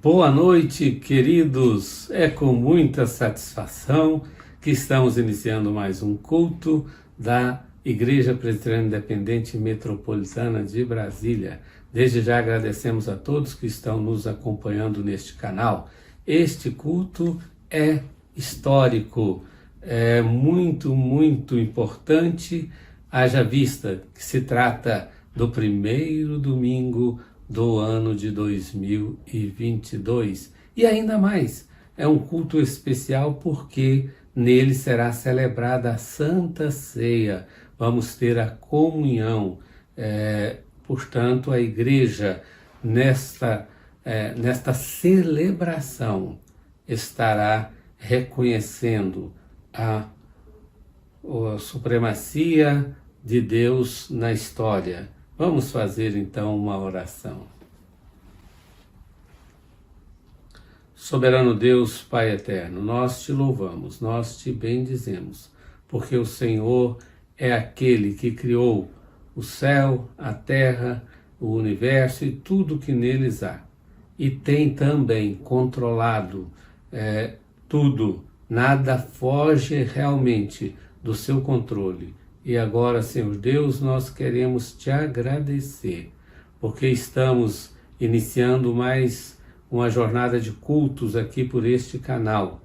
Boa noite, queridos. É com muita satisfação que estamos iniciando mais um culto da Igreja Presbiteriana Independente Metropolitana de Brasília. Desde já agradecemos a todos que estão nos acompanhando neste canal. Este culto é histórico, é muito importante, haja vista que se trata do primeiro domingo do ano de 2022. E ainda mais, é um culto especial porque nele será celebrada a Santa Ceia. Vamos ter a comunhão. Portanto, a igreja, nesta celebração, estará reconhecendo a supremacia de Deus na história. Vamos fazer então uma oração. Soberano Deus, Pai eterno, nós te louvamos, nós te bendizemos, porque o Senhor é aquele que criou o céu, a terra, o universo e tudo que neles há. E tem também controlado tudo, nada foge realmente do seu controle. E agora, Senhor Deus, nós queremos te agradecer, porque estamos iniciando mais uma jornada de cultos aqui por este canal.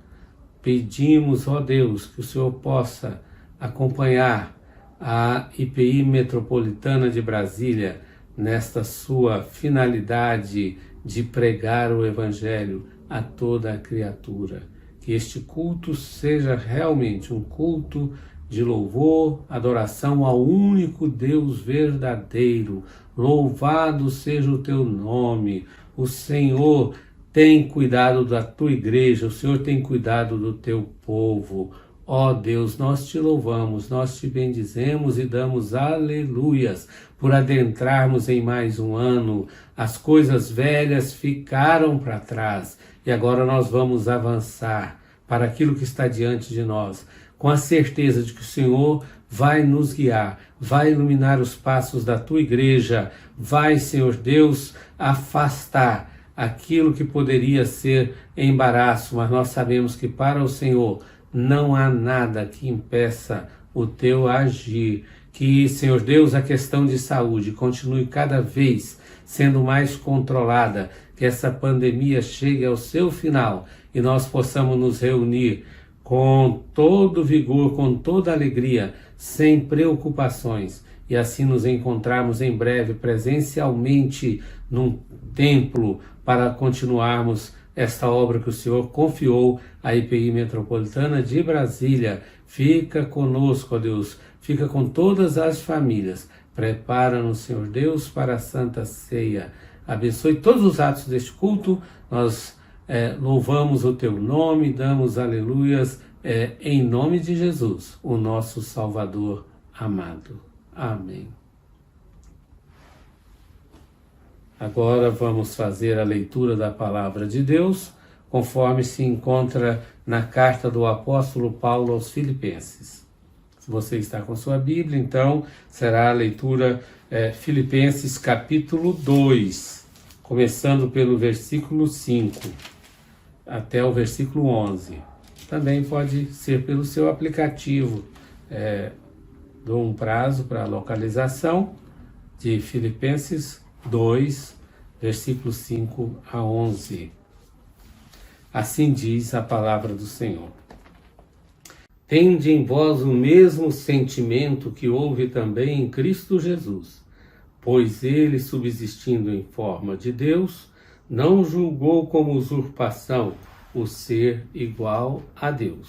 Pedimos, ó Deus, que o Senhor possa acompanhar a IPI Metropolitana de Brasília nesta sua finalidade de pregar o Evangelho a toda a criatura. Que este culto seja realmente um culto de louvor, adoração ao único Deus verdadeiro. Louvado seja o teu nome. O Senhor tem cuidado da tua igreja, o Senhor tem cuidado do teu povo. Ó Deus, nós te louvamos, nós te bendizemos e damos aleluias por adentrarmos em mais um ano. As coisas velhas ficaram para trás e agora nós vamos avançar para aquilo que está diante de nós, com a certeza de que o Senhor vai nos guiar, vai iluminar os passos da tua igreja, vai, Senhor Deus, afastar aquilo que poderia ser embaraço, mas nós sabemos que para o Senhor não há nada que impeça o teu agir. Que, Senhor Deus, a questão de saúde continue cada vez sendo mais controlada, que essa pandemia chegue ao seu final e nós possamos nos reunir com todo vigor, com toda alegria, sem preocupações, e assim nos encontrarmos em breve presencialmente num templo para continuarmos esta obra que o Senhor confiou à IPI Metropolitana de Brasília. Fica conosco, ó Deus, fica com todas as famílias. Prepara-nos, Senhor Deus, para a Santa Ceia. Abençoe todos os atos deste culto. Nós louvamos o teu nome, damos aleluias, em nome de Jesus, o nosso Salvador amado. Amém. Agora vamos fazer a leitura da palavra de Deus, conforme se encontra na carta do apóstolo Paulo aos Filipenses. Se você está com sua Bíblia, então será a leitura Filipenses capítulo 2, começando pelo versículo 5 até o versículo 11. Também pode ser pelo seu aplicativo. Dou um prazo para a localização de Filipenses 2, versículos 5 a 11. Assim diz a palavra do Senhor. Tende em vós o mesmo sentimento que houve também em Cristo Jesus, pois ele, subsistindo em forma de Deus, não julgou como usurpação o ser igual a Deus.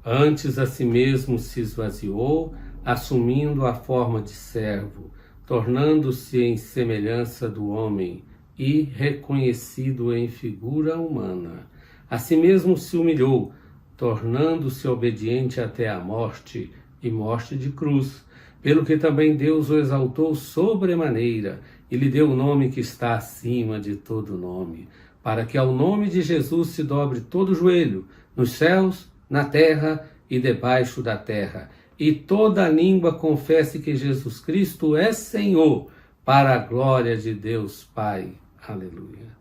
Antes a si mesmo se esvaziou, assumindo a forma de servo, tornando-se em semelhança do homem e reconhecido em figura humana. A si mesmo se humilhou, tornando-se obediente até a morte e morte de cruz, pelo que também Deus o exaltou sobremaneira e lhe deu o nome que está acima de todo nome, para que ao nome de Jesus se dobre todo o joelho, nos céus, na terra e debaixo da terra, e toda língua confesse que Jesus Cristo é Senhor, para a glória de Deus Pai. Aleluia.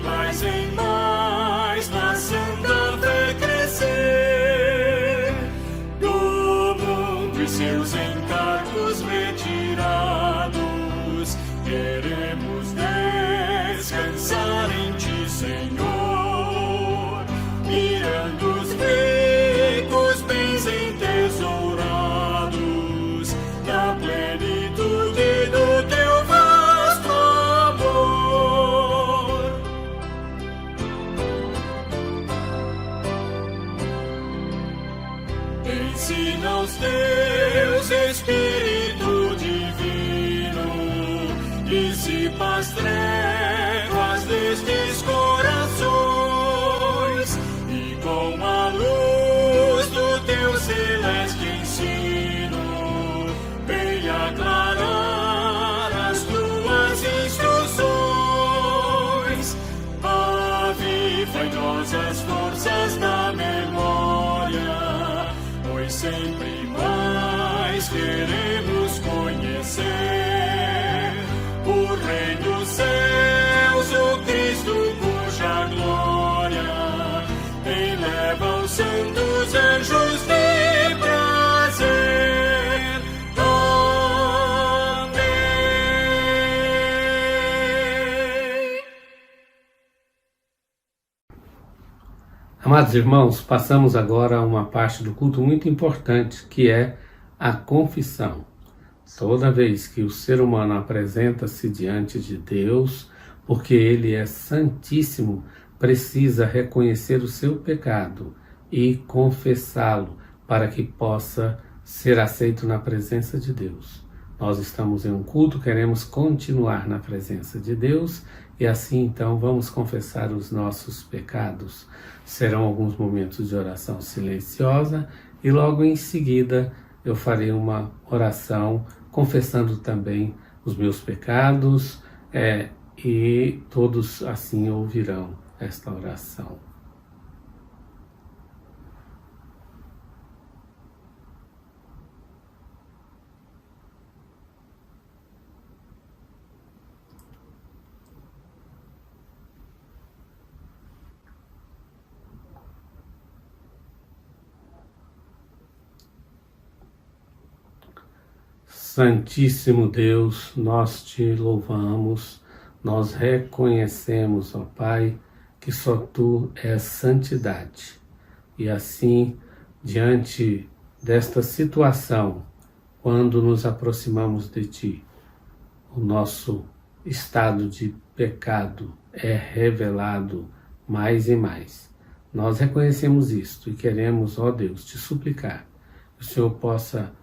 mais em mais na santa fé crescer, do mundo e seus encargos retirados, queremos descansar em Ti, Senhor, mirando os ricos bens entesourados na plenitude do Teu vasto amor. Ensina aos Teus Espírito Divino, dissipa as trevas destes corações e com a luz do Teu celeste ensino, vem aclarar as Tuas instruções. Aviva em nós as forças da memória, pois sempre mais queremos conhecer o Rei dos céus, o Cristo cuja glória eleva os santos anjos de prazer. Amém. Amados irmãos, passamos agora a uma parte do culto muito importante, que é a confissão. Toda vez que o ser humano apresenta-se diante de Deus, porque Ele é santíssimo, precisa reconhecer o seu pecado e confessá-lo para que possa ser aceito na presença de Deus. Nós estamos em um culto, queremos continuar na presença de Deus e assim então vamos confessar os nossos pecados. Serão alguns momentos de oração silenciosa e logo em seguida eu farei uma oração confessando também os meus pecados e todos assim ouvirão esta oração. Santíssimo Deus, nós Te louvamos, nós reconhecemos, ó Pai, que só Tu és santidade. E assim, diante desta situação, quando nos aproximamos de Ti, o nosso estado de pecado é revelado mais e mais. Nós reconhecemos isto e queremos, ó Deus, Te suplicar que o Senhor possa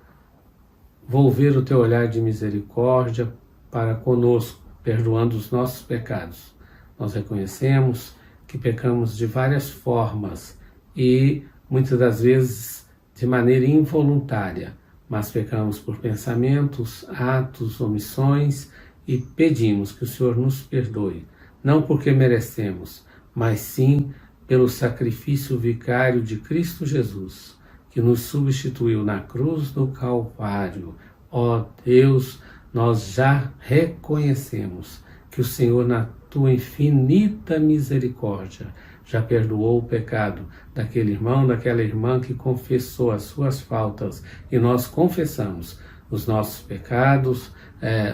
volver o Teu olhar de misericórdia para conosco, perdoando os nossos pecados. Nós reconhecemos que pecamos de várias formas e muitas das vezes de maneira involuntária, mas pecamos por pensamentos, atos, omissões e pedimos que o Senhor nos perdoe, não porque merecemos, mas sim pelo sacrifício vicário de Cristo Jesus, que nos substituiu na cruz do Calvário. Ó Deus, nós já reconhecemos que o Senhor, na Tua infinita misericórdia, já perdoou o pecado daquele irmão, daquela irmã que confessou as suas faltas, e nós confessamos os nossos pecados,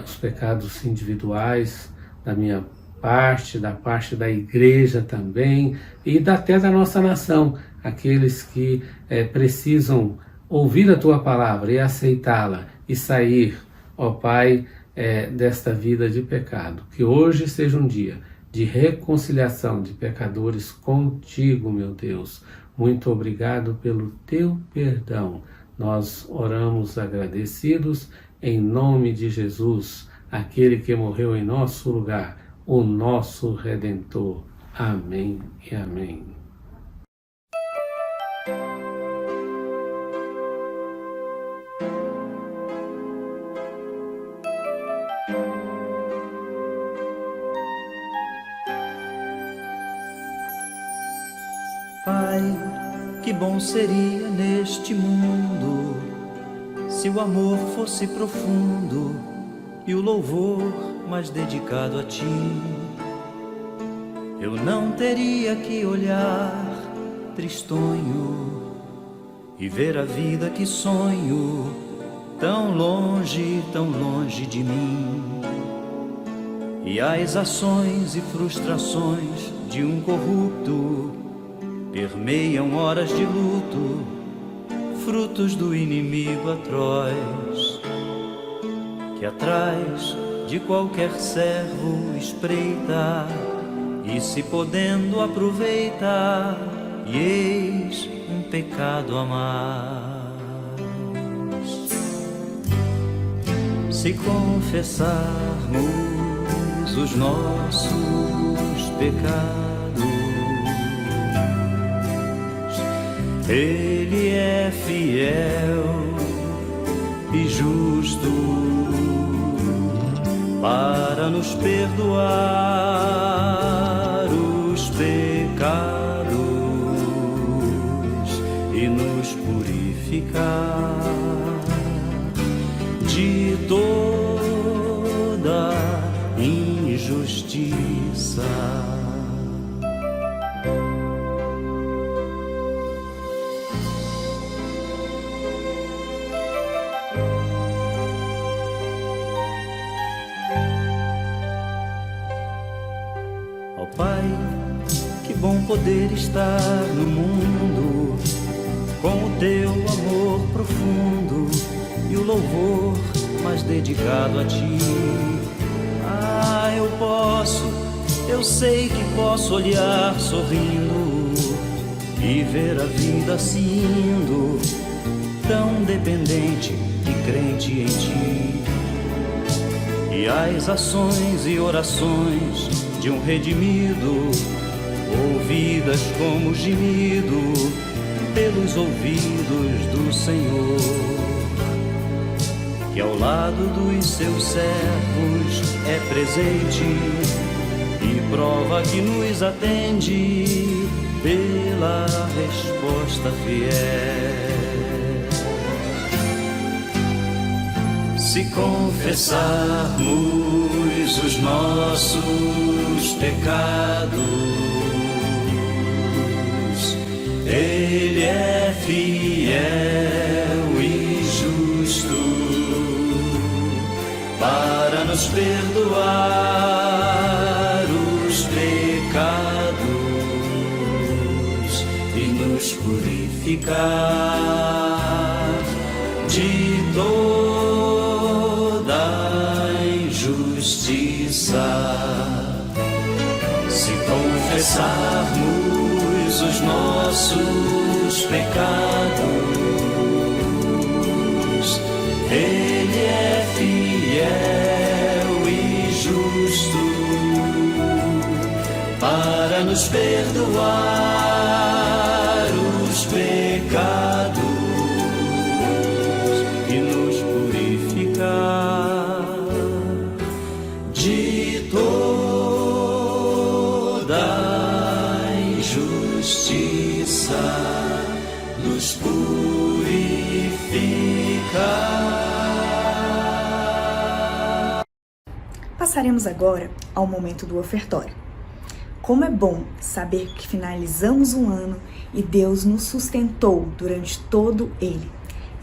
os pecados individuais da minha parte, da parte da igreja também, e até da nossa nação, aqueles que precisam ouvir a Tua palavra e aceitá-la e sair, ó Pai, desta vida de pecado. Que hoje seja um dia de reconciliação de pecadores contigo, meu Deus. Muito obrigado pelo Teu perdão. Nós oramos agradecidos em nome de Jesus, aquele que morreu em nosso lugar, o nosso Redentor. Amém e amém. Pai, que bom seria neste mundo se o amor fosse profundo e o louvor mais dedicado a Ti. eu não teria que olhar tristonho e ver a vida que sonho tão longe de mim. E as ações e frustrações de um corrupto permeiam horas de luto, frutos do inimigo atroz, que atrás de qualquer servo espreita e, se podendo, aproveita, e eis um pecado a mais. Se confessarmos os nossos pecados, Ele é fiel e justo para nos perdoar os pecados e nos purificar de toda injustiça. Ó Pai, que bom poder estar no mundo com o teu amor profundo e o louvor mais dedicado a ti. Eu sei que posso olhar sorrindo e ver a vida assim indo, tão dependente e crente em ti. E as ações e orações de um redimido, ouvidas como gemido pelos ouvidos do Senhor, que ao lado dos seus servos é presente e prova que nos atende pela resposta fiel. Se confessarmos os nossos pecados, Ele é fiel e justo para nos perdoar os pecados e nos purificar de toda injustiça. Se confessarmos os nossos pecados, Ele é fiel e justo para nos perdoar os pecados e nos purificar de toda injustiça, nos purificar. Passaremos agora ao momento do ofertório. Como é bom saber que finalizamos um ano e Deus nos sustentou durante todo ele.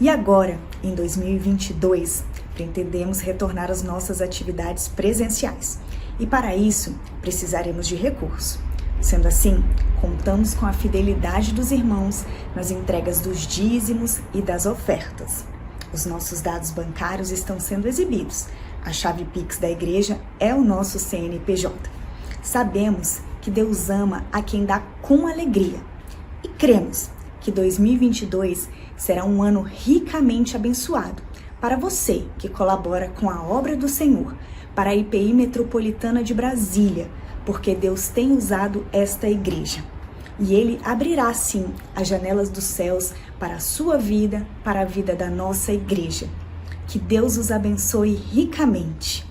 E agora, em 2022, pretendemos retornar às nossas atividades presenciais. E para isso, precisaremos de recurso. Sendo assim, contamos com a fidelidade dos irmãos nas entregas dos dízimos e das ofertas. Os nossos dados bancários estão sendo exibidos. A chave Pix da igreja é o nosso CNPJ. Sabemos que Deus ama a quem dá com alegria. E cremos que 2022 será um ano ricamente abençoado para você que colabora com a obra do Senhor, para a IPI Metropolitana de Brasília, porque Deus tem usado esta igreja. E Ele abrirá, sim, as janelas dos céus para a sua vida, para a vida da nossa igreja. Que Deus os abençoe ricamente.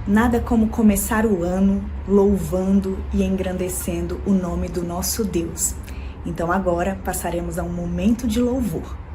Nada como começar o ano louvando e engrandecendo o nome do nosso Deus. Então agora passaremos a um momento de louvor.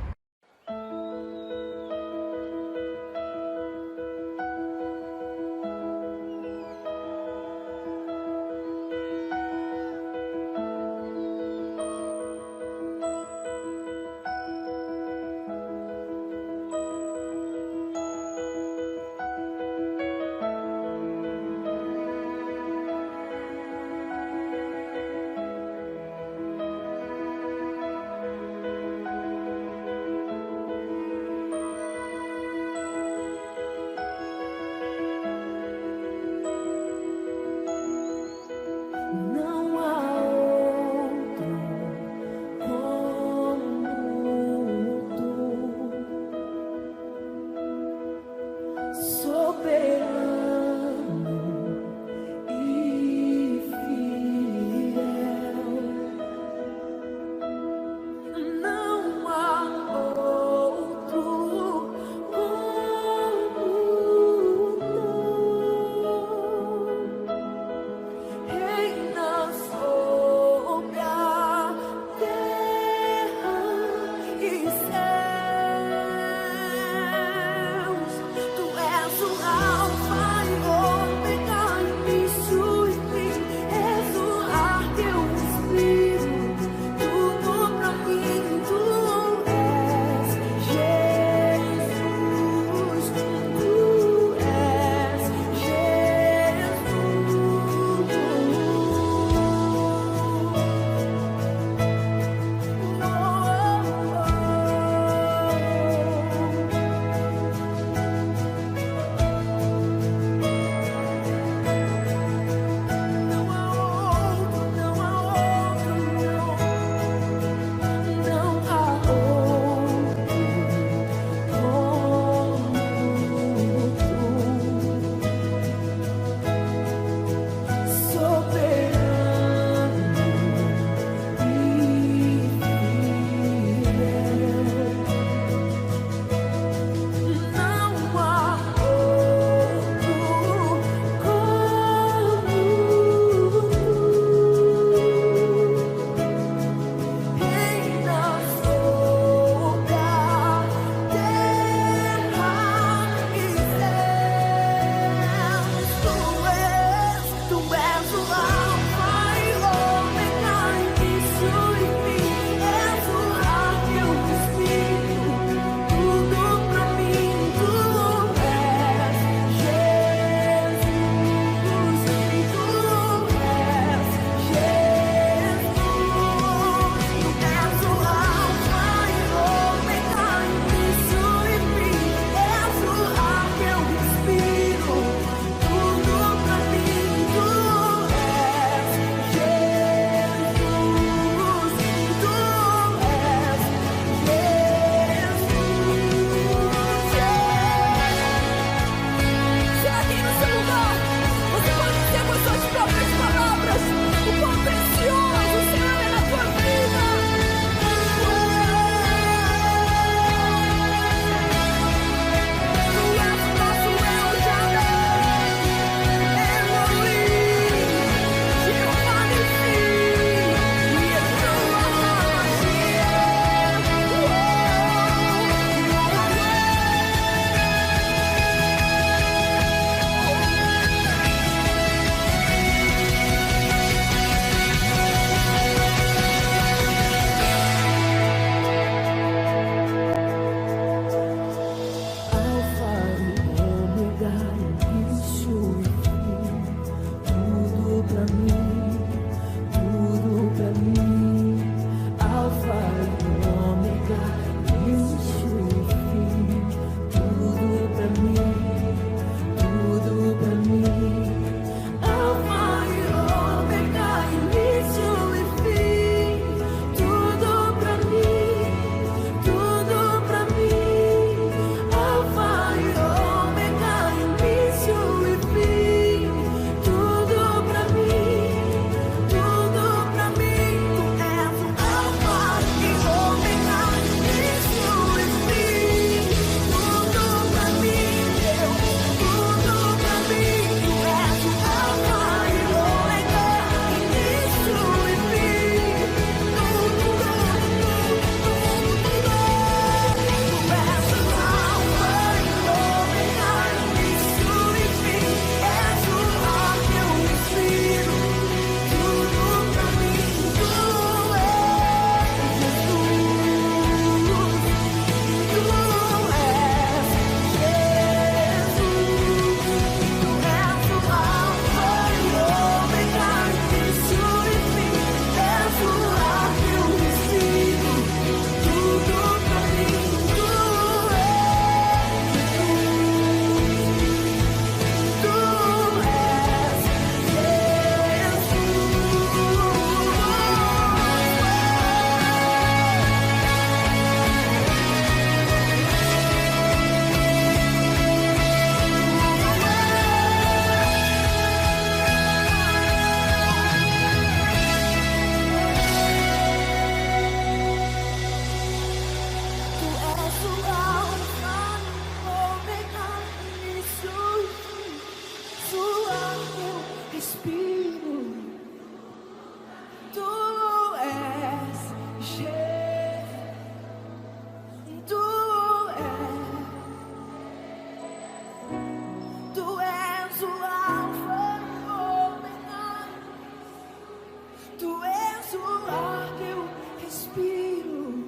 o ar que eu respiro.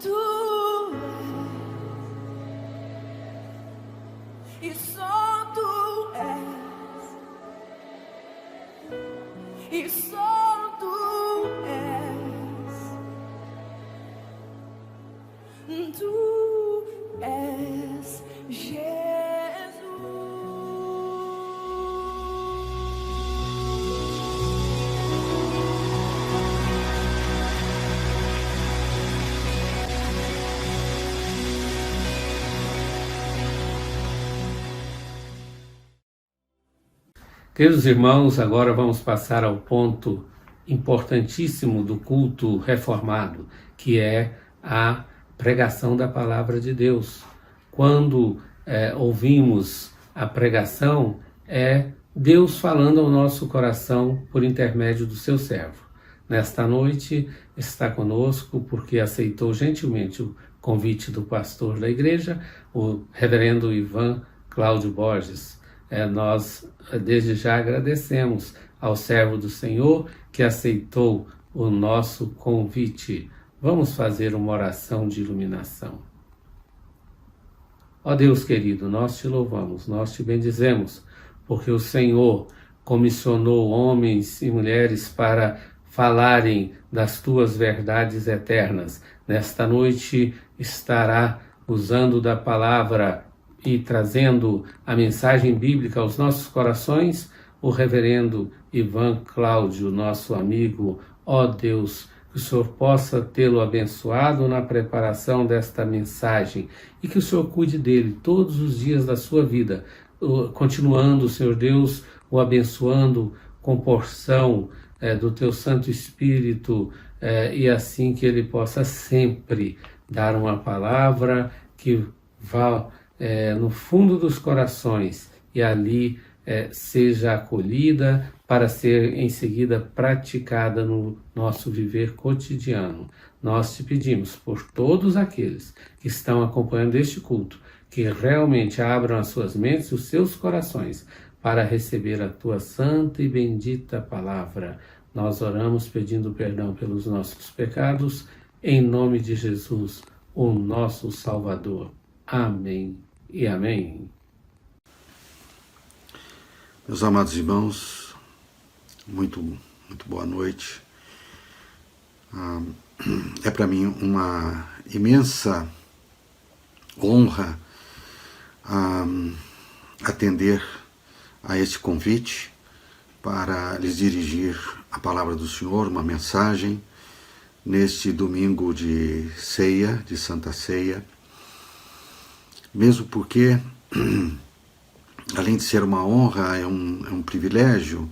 Tu és, e só tu és, e só tu és. Tu és Jesus. Queridos irmãos, agora vamos passar ao ponto importantíssimo do culto reformado, que é a pregação da palavra de Deus. Quando ouvimos a pregação, é Deus falando ao nosso coração por intermédio do seu servo. Nesta noite está conosco porque aceitou gentilmente o convite do pastor da igreja, o reverendo Ivan Cláudio Borges. Nós desde já agradecemos ao servo do Senhor que aceitou o nosso convite. Vamos fazer uma oração de iluminação. Ó Deus querido, nós te louvamos, nós te bendizemos, porque o Senhor comissionou homens e mulheres para falarem das tuas verdades eternas. Nesta noite estará usando da palavra e trazendo a mensagem bíblica aos nossos corações o reverendo Ivan Cláudio, nosso amigo. Ó Deus, que o Senhor possa tê-lo abençoado na preparação desta mensagem e que o Senhor cuide dele todos os dias da sua vida, continuando, Senhor Deus, o abençoando com porção do teu Santo Espírito, e assim que ele possa sempre dar uma palavra que vá no fundo dos corações e ali seja acolhida para ser em seguida praticada no nosso viver cotidiano. Nós te pedimos por todos aqueles que estão acompanhando este culto, que realmente abram as suas mentes e os seus corações para receber a tua santa e bendita palavra. Nós oramos pedindo perdão pelos nossos pecados, em nome de Jesus, o nosso Salvador. Amém e amém. Meus amados irmãos, muito boa noite. É para mim uma imensa honra atender a este convite para lhes dirigir a palavra do Senhor, uma mensagem, neste domingo de ceia, de Santa Ceia, mesmo porque, além de ser uma honra, é um privilégio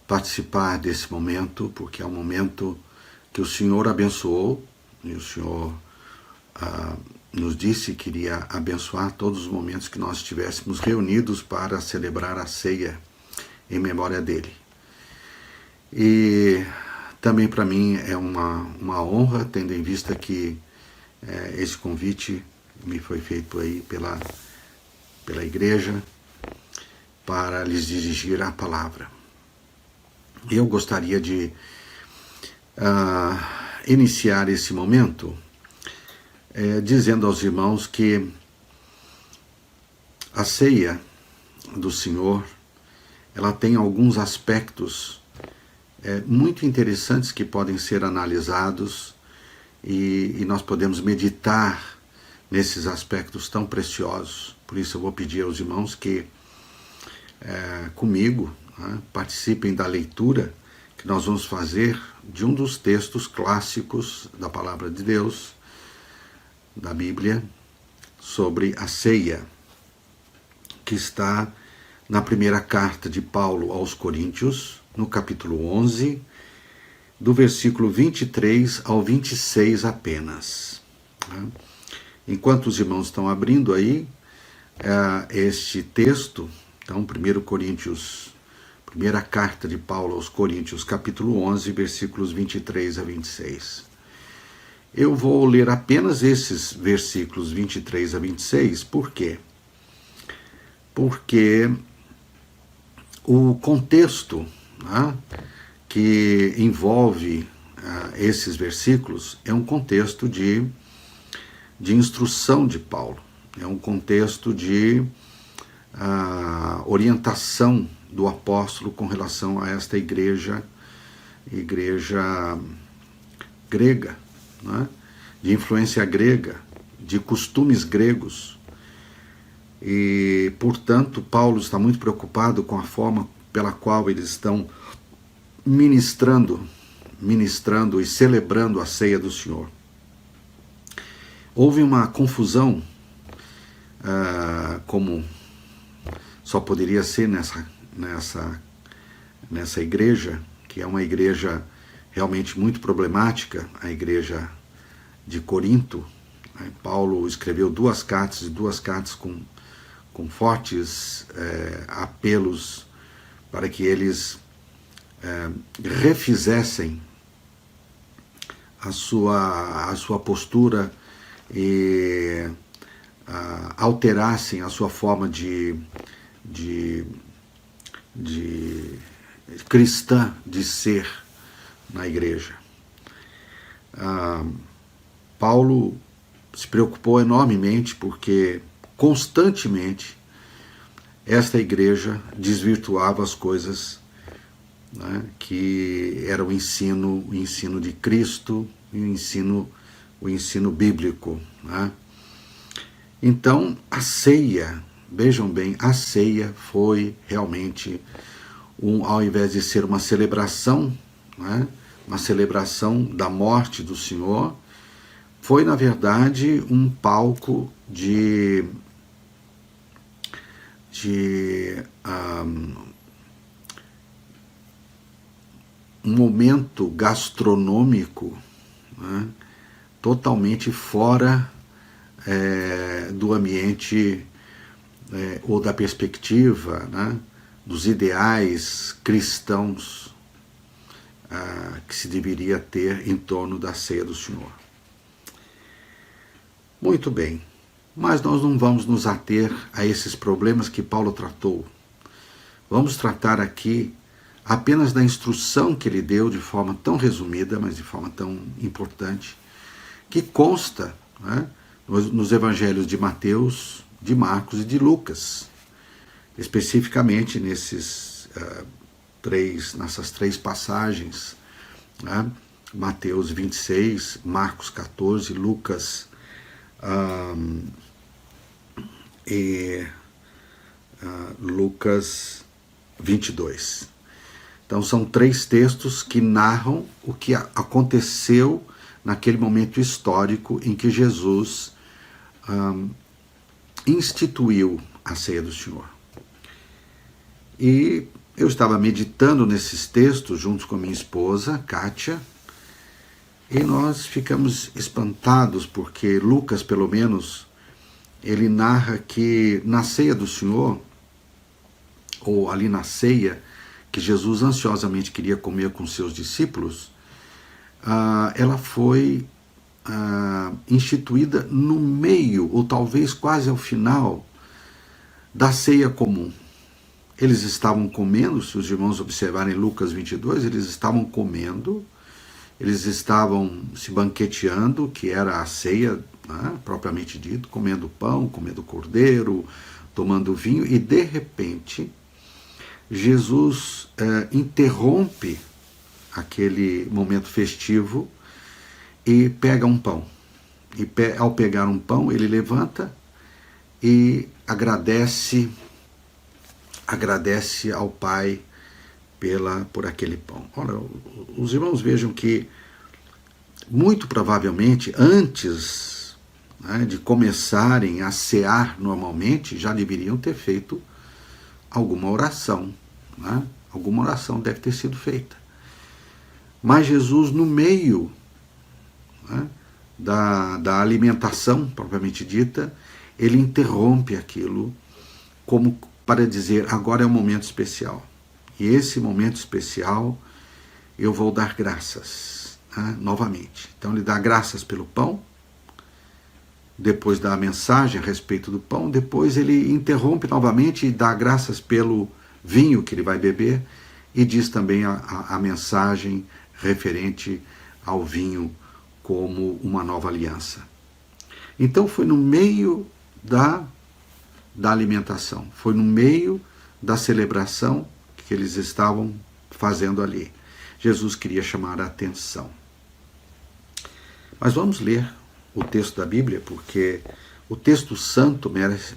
participar desse momento, porque é um momento que o Senhor abençoou, e o Senhor nos disse que iria abençoar todos os momentos que nós estivéssemos reunidos para celebrar a ceia em memória dele. E também para mim é uma honra, tendo em vista que esse convite me foi feito aí pela igreja para lhes dirigir a palavra. Eu gostaria de iniciar esse momento dizendo aos irmãos que a ceia do Senhor, ela tem alguns aspectos muito interessantes que podem ser analisados e nós podemos meditar nesses aspectos tão preciosos. Por isso eu vou pedir aos irmãos que comigo participem da leitura que nós vamos fazer de um dos textos clássicos da Palavra de Deus, da Bíblia, sobre a ceia, que está na primeira carta de Paulo aos Coríntios, no capítulo 11, do versículo 23 ao 26 apenas. Enquanto os irmãos estão abrindo aí este texto, então 1 Coríntios, primeira carta de Paulo aos Coríntios, capítulo 11, versículos 23 a 26. Eu vou ler apenas esses versículos 23 a 26, por quê? Porque o contexto que envolve esses versículos é um contexto de instrução de Paulo, é um contexto de orientação do apóstolo com relação a esta igreja grega, né? De influência grega, de costumes gregos. E, portanto, Paulo está muito preocupado com a forma pela qual eles estão ministrando e celebrando a ceia do Senhor. Houve uma confusão, como só poderia ser nessa igreja, que é uma igreja realmente muito problemática, a igreja de Corinto. Paulo escreveu duas cartas com fortes apelos para que eles refizessem a sua postura e alterassem a sua forma de cristã de ser na igreja. Paulo se preocupou enormemente porque constantemente esta igreja desvirtuava as coisas, né, que era o ensino de Cristo e o ensino bíblico, né? Então a ceia, vejam bem, a ceia foi realmente ao invés de ser uma celebração, né, uma celebração da morte do Senhor, foi na verdade um palco um momento gastronômico, né, totalmente fora do ambiente ou da perspectiva, né, dos ideais cristãos que se deveria ter em torno da ceia do Senhor. Muito bem, mas nós não vamos nos ater a esses problemas que Paulo tratou. Vamos tratar aqui apenas da instrução que ele deu de forma tão resumida, mas de forma tão importante, que consta, né, nos evangelhos de Mateus, de Marcos e de Lucas, especificamente nessas três passagens, né, Mateus 26, Marcos 14, Lucas Lucas 22. Então são 3 textos que narram o que aconteceu naquele momento histórico em que Jesus instituiu a ceia do Senhor. E eu estava meditando nesses textos junto com a minha esposa, Kátia, e nós ficamos espantados porque Lucas, pelo menos, ele narra que na ceia do Senhor, ou ali na ceia, que Jesus ansiosamente queria comer com seus discípulos, ela foi instituída no meio, ou talvez quase ao final, da ceia comum. Eles estavam comendo, se os irmãos observarem Lucas 22, eles estavam comendo, eles estavam se banqueteando, que era a ceia, né, propriamente dito, comendo pão, comendo cordeiro, tomando vinho, e de repente Jesus interrompe aquele momento festivo e pega um pão. E ao pegar um pão, ele levanta e agradece ao Pai por aquele pão. Ora, os irmãos vejam que, muito provavelmente, antes, né, de começarem a cear normalmente, já deveriam ter feito alguma oração, né? Alguma oração deve ter sido feita. Mas Jesus, no meio, né, da alimentação propriamente dita, ele interrompe aquilo como para dizer, agora é um momento especial. E esse momento especial eu vou dar graças, né, novamente. Então ele dá graças pelo pão, depois dá a mensagem a respeito do pão, depois ele interrompe novamente e dá graças pelo vinho que ele vai beber, e diz também a mensagem referente ao vinho como uma nova aliança. Então foi no meio da alimentação, foi no meio da celebração que eles estavam fazendo ali. Jesus queria chamar a atenção. Mas vamos ler o texto da Bíblia, porque o texto santo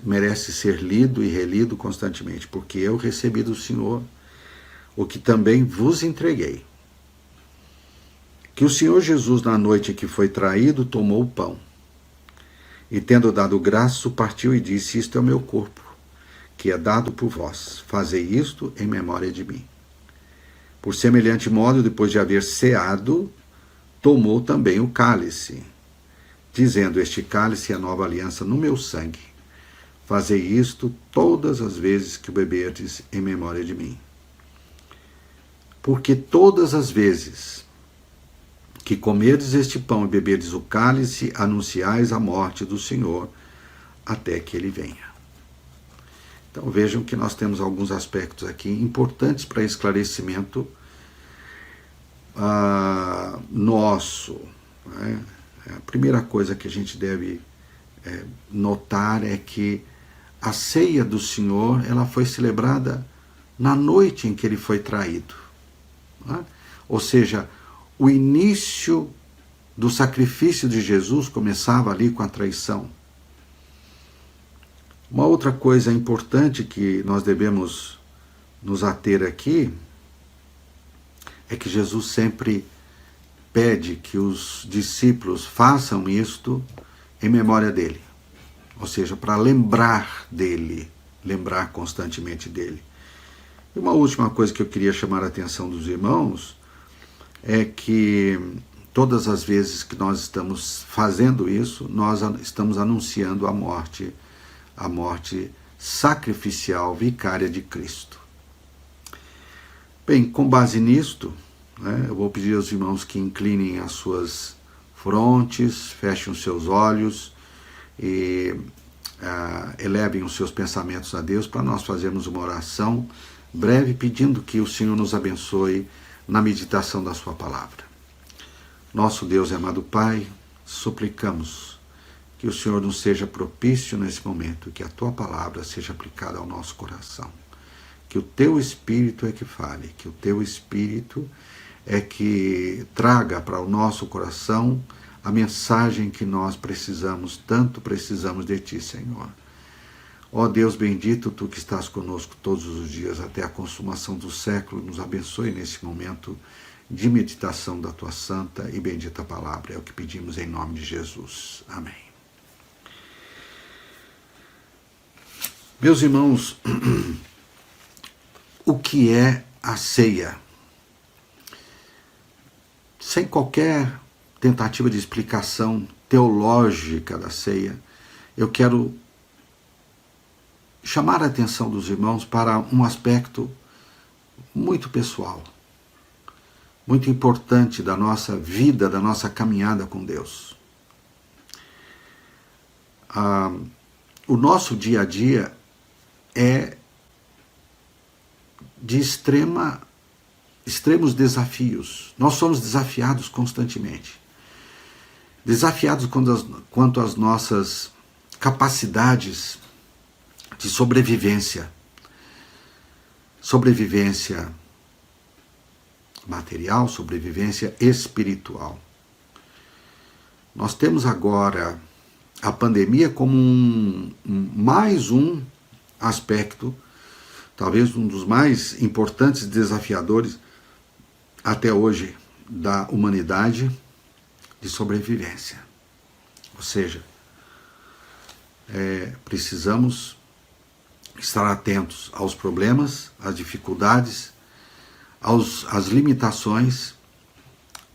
merece ser lido e relido constantemente, porque eu recebi do Senhor o que também vos entreguei. Que o Senhor Jesus, na noite em que foi traído, tomou o pão, e tendo dado graça, o partiu e disse: isto é o meu corpo, que é dado por vós. Fazei isto em memória de mim. Por semelhante modo, depois de haver ceado, tomou também o cálice, dizendo: este cálice é a nova aliança no meu sangue. Fazei isto todas as vezes que o beberdes em memória de mim. Porque todas as vezes que comerdes este pão e beberdes o cálice, anunciais a morte do Senhor até que ele venha. Então vejam que nós temos alguns aspectos aqui importantes para esclarecimento nosso. Né? A primeira coisa que a gente deve notar é que a ceia do Senhor ela foi celebrada na noite em que ele foi traído. Né? Ou seja, o início do sacrifício de Jesus começava ali com a traição. Uma outra coisa importante que nós devemos nos ater aqui é que Jesus sempre pede que os discípulos façam isto em memória dele. Ou seja, para lembrar dele, lembrar constantemente dele. E uma última coisa que eu queria chamar a atenção dos irmãos é que todas as vezes que nós estamos fazendo isso, nós estamos anunciando a morte sacrificial vicária de Cristo. Bem, com base nisto, né, eu vou pedir aos irmãos que inclinem as suas frontes, fechem os seus olhos e elevem os seus pensamentos a Deus para nós fazermos uma oração breve pedindo que o Senhor nos abençoe na meditação da sua palavra. Nosso Deus e amado Pai, suplicamos que o Senhor nos seja propício nesse momento, que a tua palavra seja aplicada ao nosso coração. Que o teu Espírito é que fale, que o teu Espírito é que traga para o nosso coração a mensagem que nós precisamos, tanto precisamos de ti, Senhor. Ó Deus bendito, tu que estás conosco todos os dias até a consumação do século, nos abençoe nesse momento de meditação da tua santa e bendita palavra. É o que pedimos em nome de Jesus. Amém. Meus irmãos, o que é a ceia? Sem qualquer tentativa de explicação teológica da ceia, eu quero chamar a atenção dos irmãos para um aspecto muito pessoal, muito importante da nossa vida, da nossa caminhada com Deus. O nosso dia a dia é de extremos desafios. Nós somos desafiados constantemente. Desafiados quanto às nossas capacidades de sobrevivência. Sobrevivência material, sobrevivência espiritual. Nós temos agora a pandemia como mais um aspecto, talvez um dos mais importantes e desafiadores até hoje da humanidade de sobrevivência. Ou seja, precisamos estar atentos aos problemas, às dificuldades, às limitações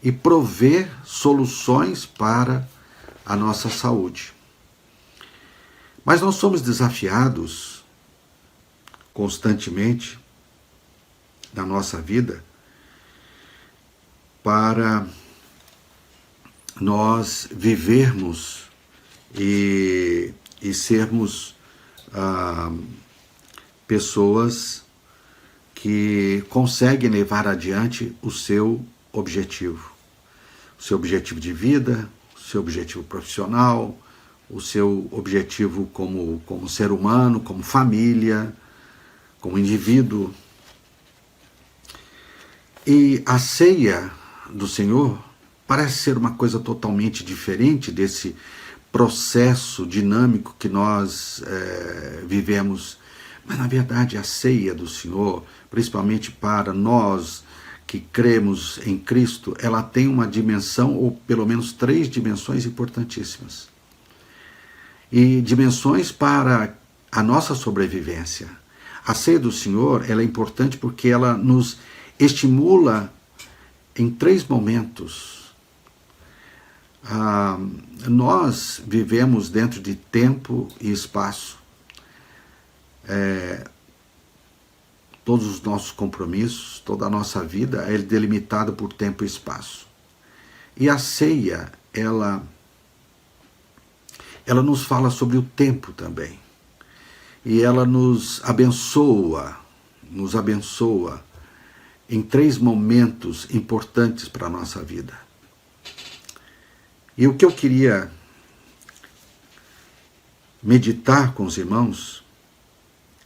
e prover soluções para a nossa saúde. Mas nós somos desafiados constantemente na nossa vida para nós vivermos e sermos pessoas que conseguem levar adiante o seu objetivo. O seu objetivo de vida, o seu objetivo profissional, o seu objetivo como ser humano, como família, como indivíduo. E a ceia do Senhor parece ser uma coisa totalmente diferente desse processo dinâmico que nós vivemos. Mas, na verdade, a ceia do Senhor, principalmente para nós que cremos em Cristo, ela tem uma dimensão, ou pelo menos 3 dimensões importantíssimas. E dimensões para a nossa sobrevivência. A ceia do Senhor, ela é importante porque ela nos estimula em 3 momentos. Nós vivemos dentro de tempo e espaço. Todos os nossos compromissos, toda a nossa vida é delimitada por tempo e espaço. E a ceia, ela nos fala sobre o tempo também. E ela nos abençoa em 3 momentos importantes para a nossa vida. E o que eu queria meditar com os irmãos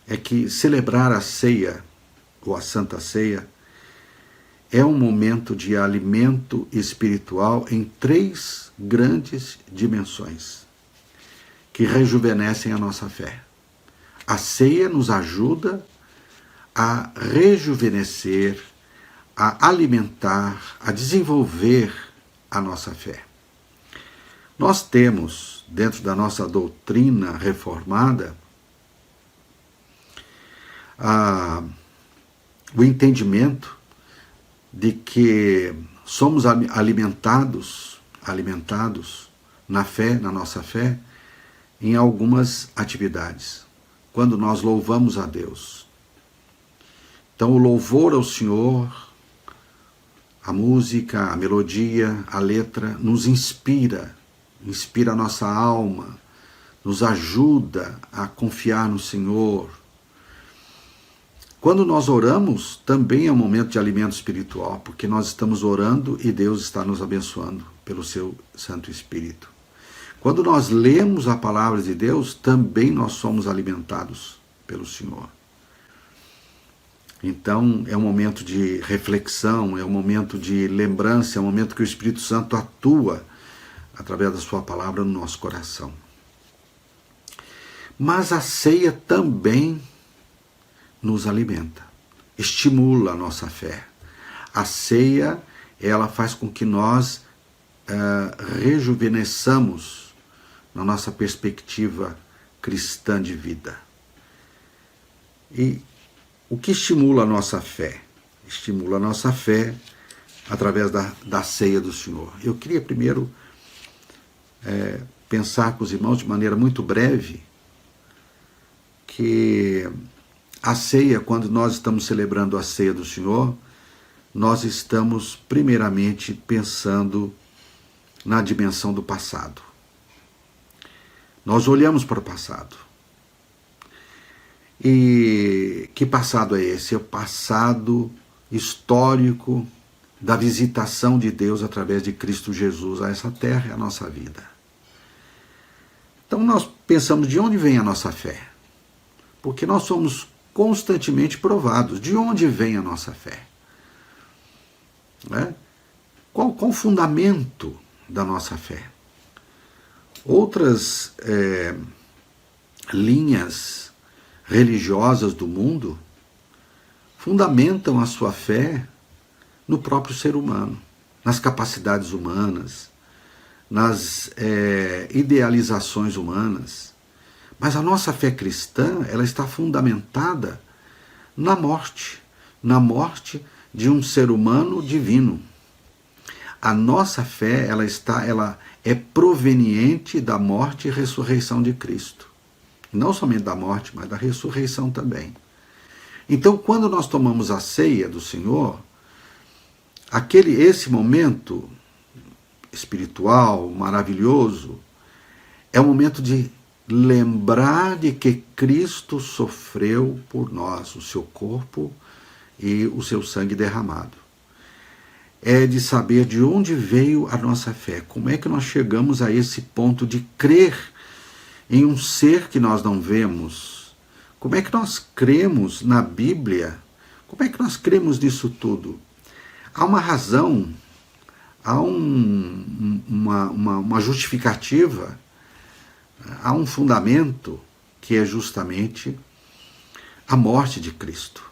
é que celebrar a ceia, ou a Santa Ceia, é um momento de alimento espiritual em 3 grandes dimensões que rejuvenescem a nossa fé. A ceia nos ajuda a rejuvenescer, a alimentar, a desenvolver a nossa fé. Nós temos, dentro da nossa doutrina reformada, o entendimento de que somos alimentados na fé, na nossa fé, em algumas atividades. Quando nós louvamos a Deus. Então, o louvor ao Senhor, a música, a melodia, a letra, nos inspira a nossa alma, nos ajuda a confiar no Senhor. Quando nós oramos, também é um momento de alimento espiritual, porque nós estamos orando e Deus está nos abençoando pelo seu Santo Espírito. Quando nós lemos a palavra de Deus, também nós somos alimentados pelo Senhor. Então, é um momento de reflexão, é um momento de lembrança, é um momento que o Espírito Santo atua através da sua palavra no nosso coração. Mas a ceia também nos alimenta, estimula a nossa fé. A ceia, ela faz com que nós rejuvenesçamos na nossa perspectiva cristã de vida. E o que estimula a nossa fé? Estimula a nossa fé através da ceia do Senhor. Eu queria primeiro pensar com os irmãos de maneira muito breve que a ceia, quando nós estamos celebrando a ceia do Senhor, nós estamos primeiramente pensando na dimensão do passado. Nós olhamos para o passado. E que passado é esse? É o passado histórico da visitação de Deus através de Cristo Jesus a essa terra e a nossa vida. Então nós pensamos de onde vem a nossa fé? Porque nós somos constantemente provados. De onde vem a nossa fé? Qual o fundamento da nossa fé? Outras linhas religiosas do mundo fundamentam a sua fé no próprio ser humano, nas capacidades humanas, nas idealizações humanas. Mas a nossa fé cristã, ela está fundamentada na morte de um ser humano divino. A nossa fé, ela é proveniente da morte e ressurreição de Cristo. Não somente da morte, mas da ressurreição também. Então, quando nós tomamos a ceia do Senhor, esse momento espiritual, maravilhoso, é um momento de lembrar de que Cristo sofreu por nós, o seu corpo e o seu sangue derramado. É de saber de onde veio a nossa fé, como é que nós chegamos a esse ponto de crer em um ser que nós não vemos, como é que nós cremos na Bíblia, como é que nós cremos nisso tudo. Há uma razão, há uma justificativa, há um fundamento que é justamente a morte de Cristo.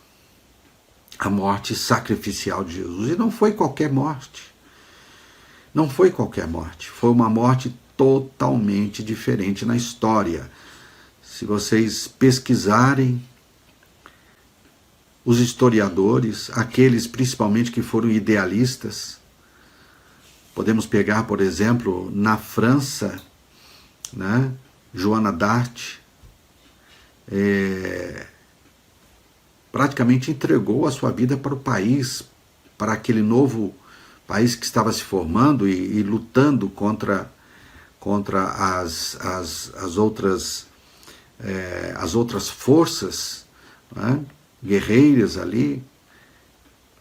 A morte sacrificial de Jesus. E não foi qualquer morte. Não foi qualquer morte. Foi uma morte totalmente diferente na história. Se vocês pesquisarem, os historiadores, aqueles principalmente que foram idealistas, podemos pegar, por exemplo, na França, né, Joana d'Arc, praticamente entregou a sua vida para o país, para aquele novo país que estava se formando e lutando contra as outras forças, né, guerreiras ali.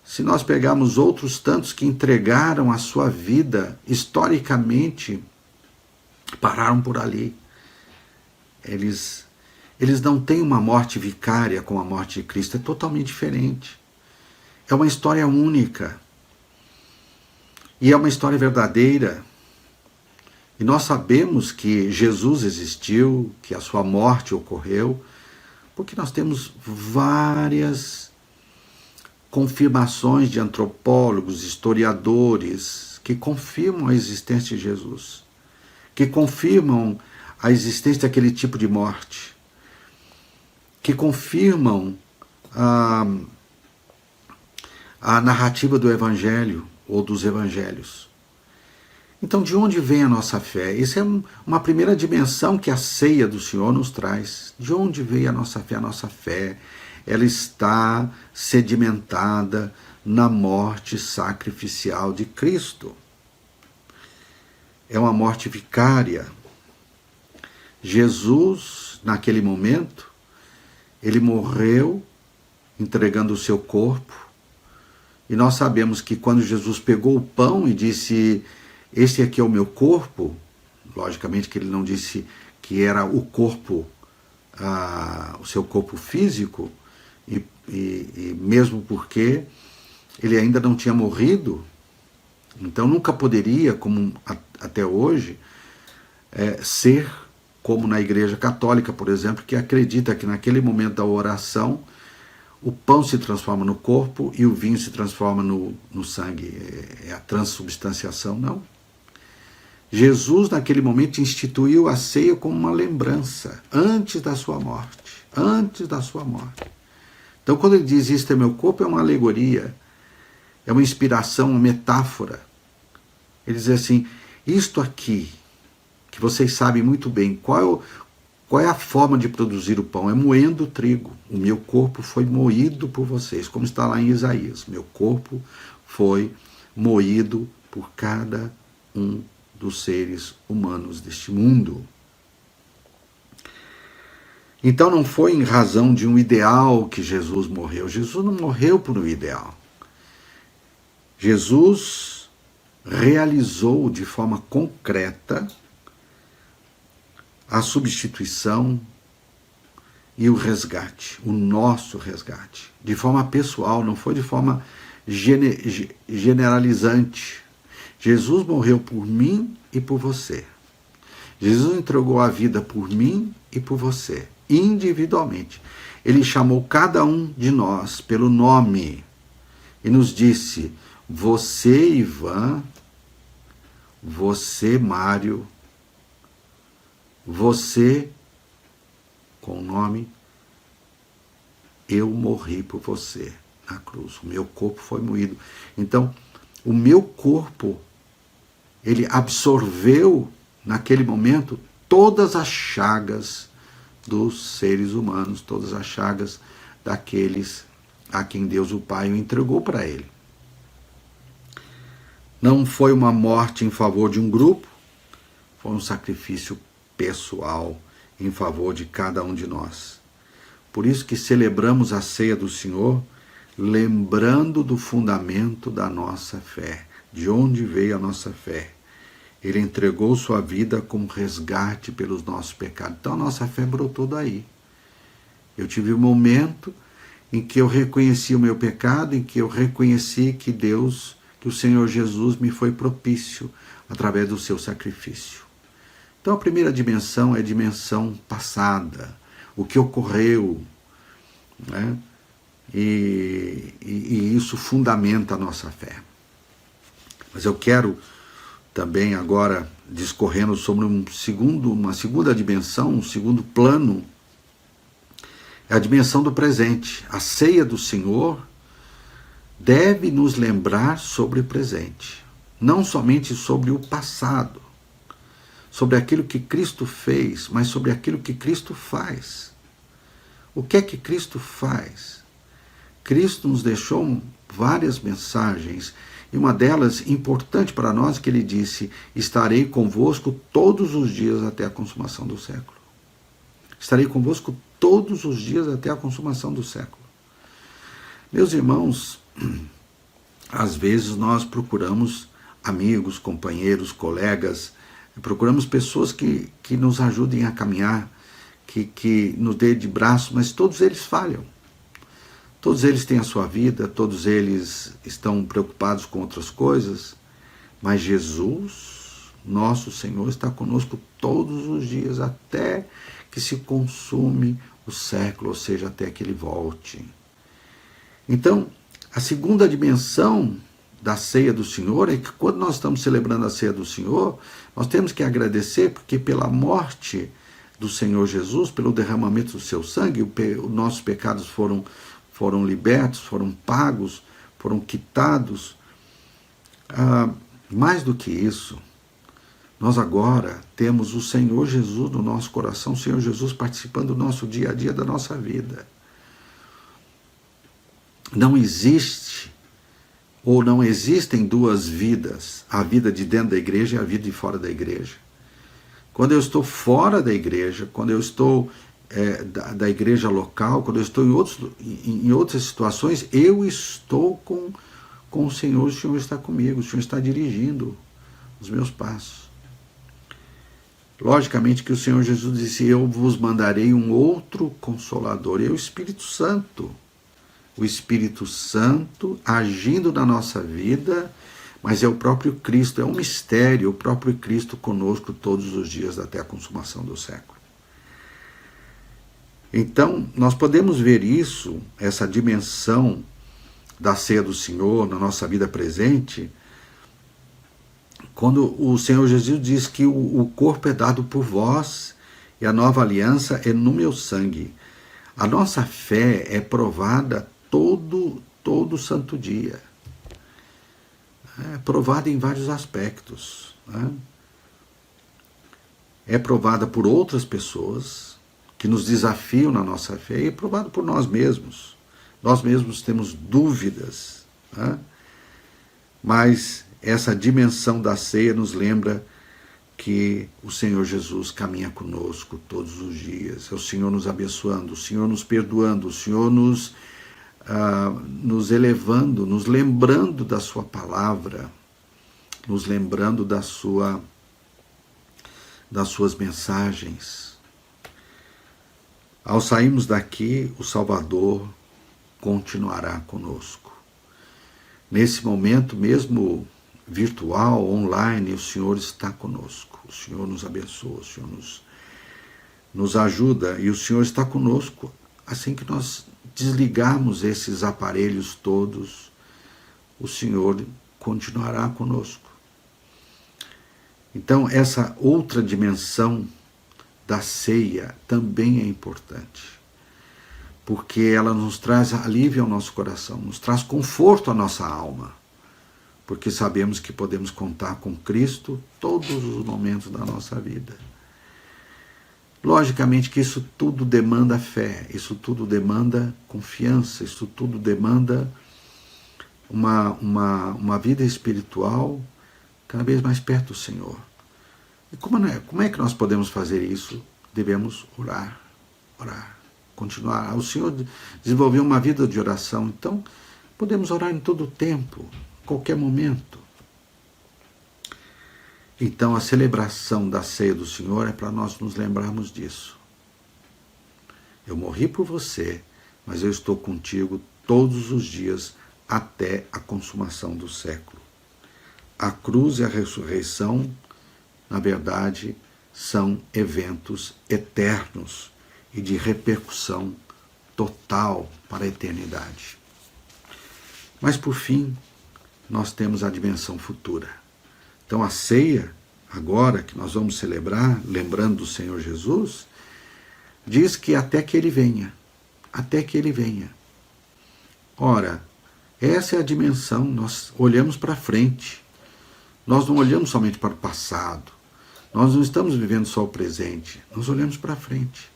Se nós pegarmos outros tantos que entregaram a sua vida, historicamente, pararam por ali. Eles não têm uma morte vicária com a morte de Cristo, é totalmente diferente. É uma história única. E é uma história verdadeira. E nós sabemos que Jesus existiu, que a sua morte ocorreu, porque nós temos várias confirmações de antropólogos, historiadores, que confirmam a existência de Jesus, que confirmam a existência daquele tipo de morte, que confirmam a narrativa do Evangelho ou dos Evangelhos. Então, de onde vem a nossa fé? Essa é uma primeira dimensão que a ceia do Senhor nos traz. De onde veio a nossa fé? A nossa fé, ela está sedimentada na morte sacrificial de Cristo. É uma morte vicária. Jesus, naquele momento, ele morreu entregando o seu corpo. E nós sabemos que quando Jesus pegou o pão e disse: "Este aqui é o meu corpo", logicamente que ele não disse que era o corpo, o seu corpo físico, e mesmo porque ele ainda não tinha morrido, então nunca poderia, como até hoje, ser como na Igreja Católica, por exemplo, que acredita que naquele momento da oração o pão se transforma no corpo e o vinho se transforma no sangue. É a transubstanciação, não. Jesus, naquele momento, instituiu a ceia como uma lembrança, antes da sua morte. Antes da sua morte. Então, quando ele diz: "Isto é meu corpo", é uma alegoria, é uma inspiração, uma metáfora. Ele diz assim: isto aqui, que vocês sabem muito bem, qual é a forma de produzir o pão? É moendo o trigo. O meu corpo foi moído por vocês, como está lá em Isaías. Meu corpo foi moído por cada um dos seres humanos deste mundo. Então não foi em razão de um ideal que Jesus morreu. Jesus não morreu por um ideal. Jesus realizou de forma concreta a substituição e o resgate, o nosso resgate, de forma pessoal, não foi de forma generalizante. Jesus morreu por mim e por você. Jesus entregou a vida por mim e por você, individualmente. Ele chamou cada um de nós pelo nome e nos disse: você, Ivan, você, Mário, você, com o nome, eu morri por você na cruz. O meu corpo foi moído. Então, o meu corpo, ele absorveu, naquele momento, todas as chagas dos seres humanos, todas as chagas daqueles a quem Deus o Pai o entregou para ele. Não foi uma morte em favor de um grupo, foi um sacrifício pessoal em favor de cada um de nós. Por isso que celebramos a ceia do Senhor, lembrando do fundamento da nossa fé, de onde veio a nossa fé. Ele entregou sua vida como resgate pelos nossos pecados. Então a nossa fé brotou daí. Eu tive um momento em que eu reconheci o meu pecado, em que eu reconheci que Deus, que o Senhor Jesus me foi propício através do seu sacrifício. Então a primeira dimensão é a dimensão passada, o que ocorreu, né? E isso fundamenta a nossa fé. Mas eu quero também agora, discorrendo sobre uma segunda dimensão, um segundo plano, é a dimensão do presente. A ceia do Senhor deve nos lembrar sobre o presente, não somente sobre o passado, sobre aquilo que Cristo fez, mas sobre aquilo que Cristo faz. O que é que Cristo faz? Cristo nos deixou várias mensagens, e uma delas, importante para nós, que ele disse: estarei convosco todos os dias até a consumação do século. Estarei convosco todos os dias até a consumação do século. Meus irmãos, às vezes nós procuramos amigos, companheiros, colegas, procuramos pessoas que nos ajudem a caminhar, que nos dê de braço, mas todos eles falham. Todos eles têm a sua vida, todos eles estão preocupados com outras coisas, mas Jesus, nosso Senhor, está conosco todos os dias, até que se consume o século, ou seja, até que ele volte. Então, a segunda dimensão da ceia do Senhor é que quando nós estamos celebrando a ceia do Senhor, nós temos que agradecer, porque pela morte do Senhor Jesus, pelo derramamento do seu sangue, os nossos pecados foram libertos, foram pagos, foram quitados. Mais do que isso, nós agora temos o Senhor Jesus no nosso coração, o Senhor Jesus participando do nosso dia a dia, da nossa vida. Não existe, ou não existem duas vidas, a vida de dentro da igreja e a vida de fora da igreja. Quando eu estou fora da igreja, quando eu estou da igreja local, quando eu estou em outras situações, eu estou com o Senhor está comigo, o Senhor está dirigindo os meus passos. Logicamente que o Senhor Jesus disse: eu vos mandarei um outro Consolador, e é o Espírito Santo. O Espírito Santo agindo na nossa vida, mas é o próprio Cristo, é um mistério, o próprio Cristo conosco todos os dias até a consumação do século. Então, nós podemos ver isso, essa dimensão da ceia do Senhor na nossa vida presente, quando o Senhor Jesus diz que o corpo é dado por vós e a nova aliança é no meu sangue. A nossa fé é provada todo santo dia. É provada em vários aspectos. Né? É provada por outras pessoas que nos desafiam na nossa fé, e é provado por nós mesmos. Nós mesmos temos dúvidas, né? Mas essa dimensão da ceia nos lembra que o Senhor Jesus caminha conosco todos os dias. É o Senhor nos abençoando, o Senhor nos perdoando, o Senhor nos elevando, nos lembrando da sua palavra, nos lembrando das suas mensagens. Ao sairmos daqui, o Salvador continuará conosco. Nesse momento, mesmo virtual, online, o Senhor está conosco. O Senhor nos abençoa, o Senhor nos ajuda, e o Senhor está conosco assim que nós desligarmos esses aparelhos todos. O Senhor continuará conosco. Então, essa outra dimensão da ceia também é importante, porque ela nos traz alívio ao nosso coração, nos traz conforto à nossa alma, porque sabemos que podemos contar com Cristo todos os momentos da nossa vida. Logicamente que isso tudo demanda fé, isso tudo demanda confiança, isso tudo demanda uma vida espiritual cada vez mais perto do Senhor. E como é que nós podemos fazer isso? Devemos orar, continuar. O Senhor desenvolveu uma vida de oração, então Podemos orar em todo o tempo, qualquer momento. Então a celebração da ceia do Senhor é para nós nos lembrarmos disso. Eu morri por você, mas eu estou contigo todos os dias até a consumação do século. A cruz e a ressurreição, na verdade, são eventos eternos e de repercussão total para a eternidade. Mas, por fim, nós temos a dimensão futura. Então, a ceia, agora que nós vamos celebrar, lembrando do Senhor Jesus, diz que até que Ele venha. Até que Ele venha. Ora, essa é a dimensão, nós olhamos para frente. Nós não olhamos somente para o passado. Nós não estamos vivendo só o presente, nós olhamos para frente.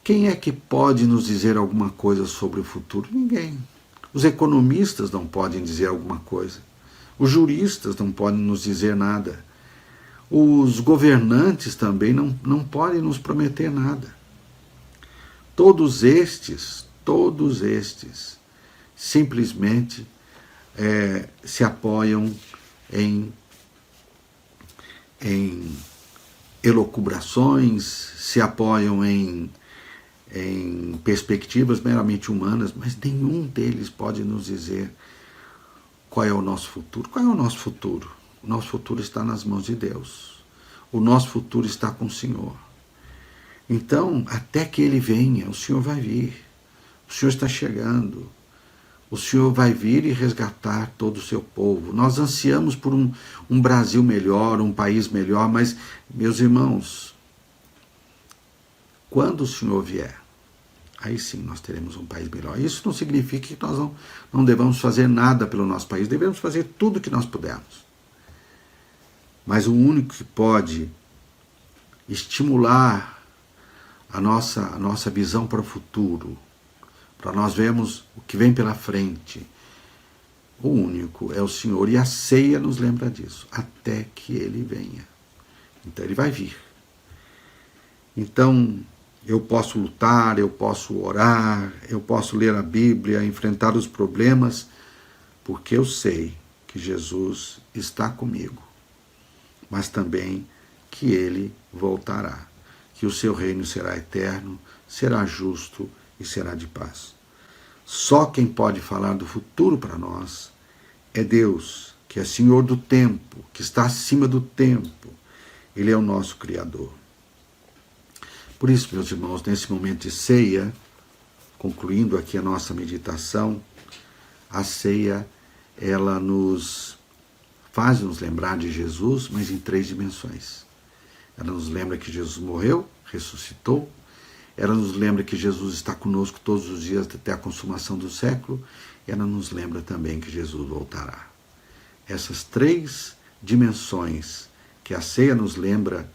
Quem é que pode nos dizer alguma coisa sobre o futuro? Ninguém. Os economistas não podem dizer alguma coisa. Os juristas não podem nos dizer nada. Os governantes também não podem nos prometer nada. Todos estes simplesmente se apoiam em elucubrações, se apoiam em perspectivas meramente humanas, mas nenhum deles pode nos dizer qual é o nosso futuro. Qual é o nosso futuro? O nosso futuro está nas mãos de Deus. O nosso futuro está com o Senhor. Então, até que Ele venha, o Senhor vai vir. O Senhor está chegando. O Senhor vai vir e resgatar todo o seu povo. Nós ansiamos por um Brasil melhor, um país melhor, mas, meus irmãos, quando o Senhor vier, aí sim nós teremos um país melhor. Isso não significa que nós não devamos fazer nada pelo nosso país, devemos fazer tudo o que nós pudermos. Mas o único que pode estimular a nossa visão para o futuro, para nós vermos o que vem pela frente, o único é o Senhor. E a ceia nos lembra disso, até que Ele venha. Então Ele vai vir. Então eu posso lutar, eu posso orar, eu posso ler a Bíblia, enfrentar os problemas, porque eu sei que Jesus está comigo, mas também que Ele voltará, que o seu reino será eterno, será justo e será de paz. Só quem pode falar do futuro para nós é Deus, que é Senhor do tempo, que está acima do tempo. Ele é o nosso Criador. Por isso, meus irmãos, nesse momento de ceia, concluindo aqui a nossa meditação, a ceia, ela nos faz nos lembrar de Jesus, mas em 3 dimensões. Ela nos lembra que Jesus morreu, ressuscitou. Ela nos lembra que Jesus está conosco todos os dias até a consumação do século. E ela nos lembra também que Jesus voltará. Essas 3 dimensões que a ceia nos lembra,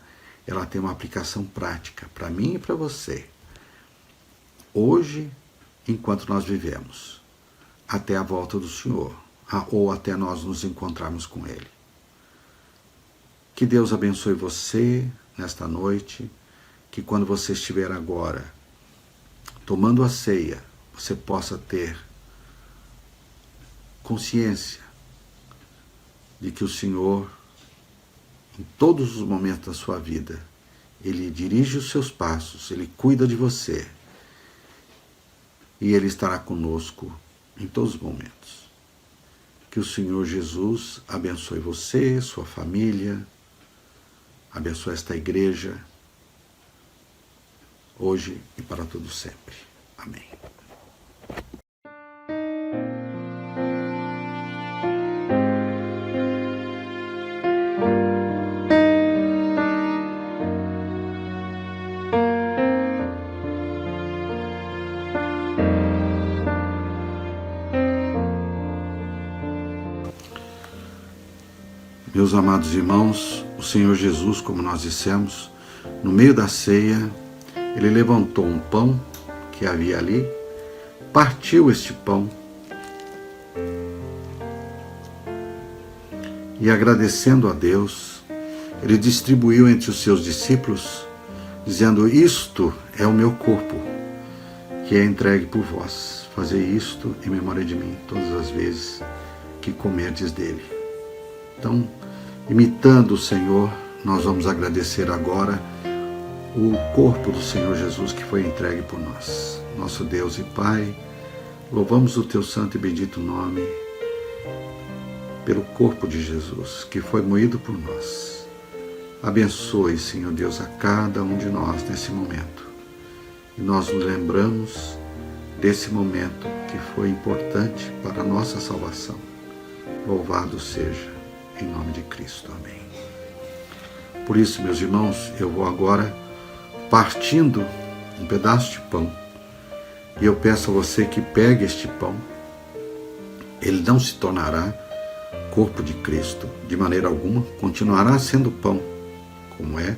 ela tem uma aplicação prática para mim e para você. Hoje, enquanto nós vivemos, até a volta do Senhor, ou até nós nos encontrarmos com Ele. Que Deus abençoe você nesta noite, que quando você estiver agora tomando a ceia, você possa ter consciência de que o Senhor, em todos os momentos da sua vida, Ele dirige os seus passos, Ele cuida de você e Ele estará conosco em todos os momentos. Que o Senhor Jesus abençoe você, sua família, abençoe esta igreja, hoje e para todo sempre. Amém. Meus amados irmãos, o Senhor Jesus, como nós dissemos, no meio da ceia, Ele levantou um pão que havia ali, partiu este pão e, agradecendo a Deus, Ele distribuiu entre os seus discípulos, dizendo: isto é o meu corpo, que é entregue por vós. Fazei isto em memória de mim todas as vezes que comerdes dele. Então, imitando o Senhor, nós vamos agradecer agora o corpo do Senhor Jesus que foi entregue por nós. Nosso Deus e Pai, louvamos o teu santo e bendito nome pelo corpo de Jesus que foi moído por nós. Abençoe, Senhor Deus, a cada um de nós nesse momento. E nós nos lembramos desse momento que foi importante para a nossa salvação. Louvado seja em nome de Cristo. Amém. Por isso, meus irmãos, eu vou agora partindo um pedaço de pão e eu peço a você que pegue este pão. Ele não se tornará corpo de Cristo de maneira alguma, continuará sendo pão, como é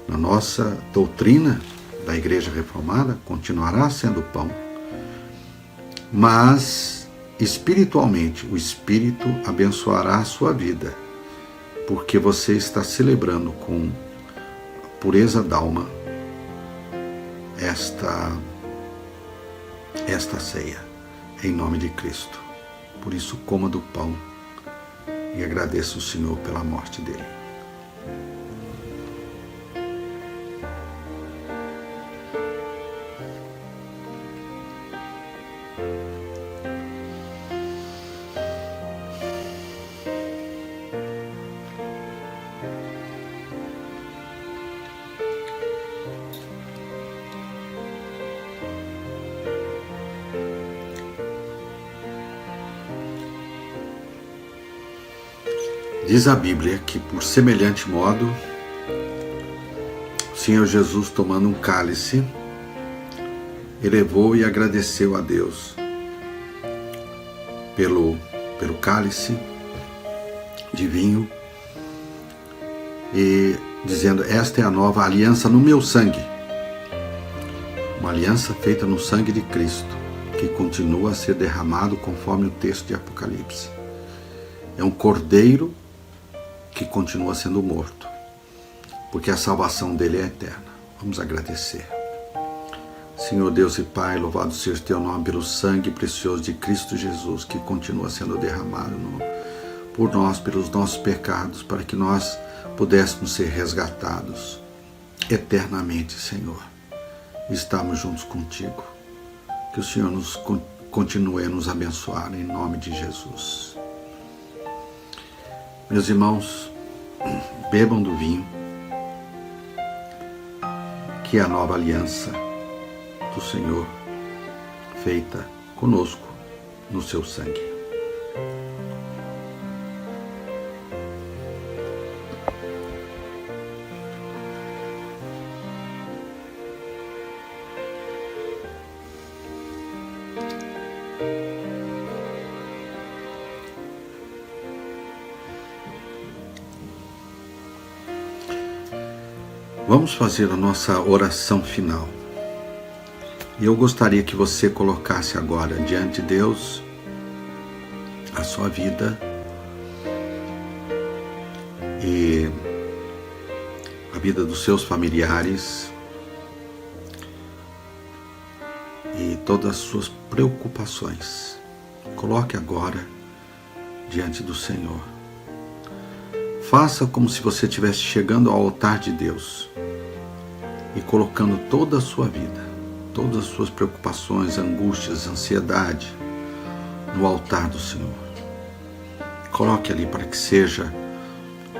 na nossa doutrina da Igreja Reformada, continuará sendo pão, mas espiritualmente o Espírito abençoará a sua vida, porque você está celebrando com pureza d'alma esta ceia, em nome de Cristo. Por isso, coma do pão e agradeça o Senhor pela morte dele. Diz a Bíblia que, por semelhante modo, o Senhor Jesus, tomando um cálice, elevou e agradeceu a Deus pelo cálice de vinho e dizendo: esta é a nova aliança no meu sangue, uma aliança feita no sangue de Cristo, que continua a ser derramado conforme o texto de Apocalipse. É um cordeiro que continua sendo morto, porque a salvação dele é eterna. Vamos agradecer. Senhor Deus e Pai, louvado seja teu nome pelo sangue precioso de Cristo Jesus, que continua sendo derramado por nós, pelos nossos pecados, para que nós pudéssemos ser resgatados eternamente, Senhor. Estamos juntos contigo. Que o Senhor continue a nos abençoar em nome de Jesus. Meus irmãos, bebam do vinho, que é a nova aliança do Senhor, feita conosco no seu sangue. Vamos fazer a nossa oração final. E eu gostaria que você colocasse agora diante de Deus a sua vida e a vida dos seus familiares e todas as suas preocupações. Coloque agora diante do Senhor. Faça como se você estivesse chegando ao altar de Deus e colocando toda a sua vida, todas as suas preocupações, angústias, ansiedade no altar do Senhor. Coloque ali para que seja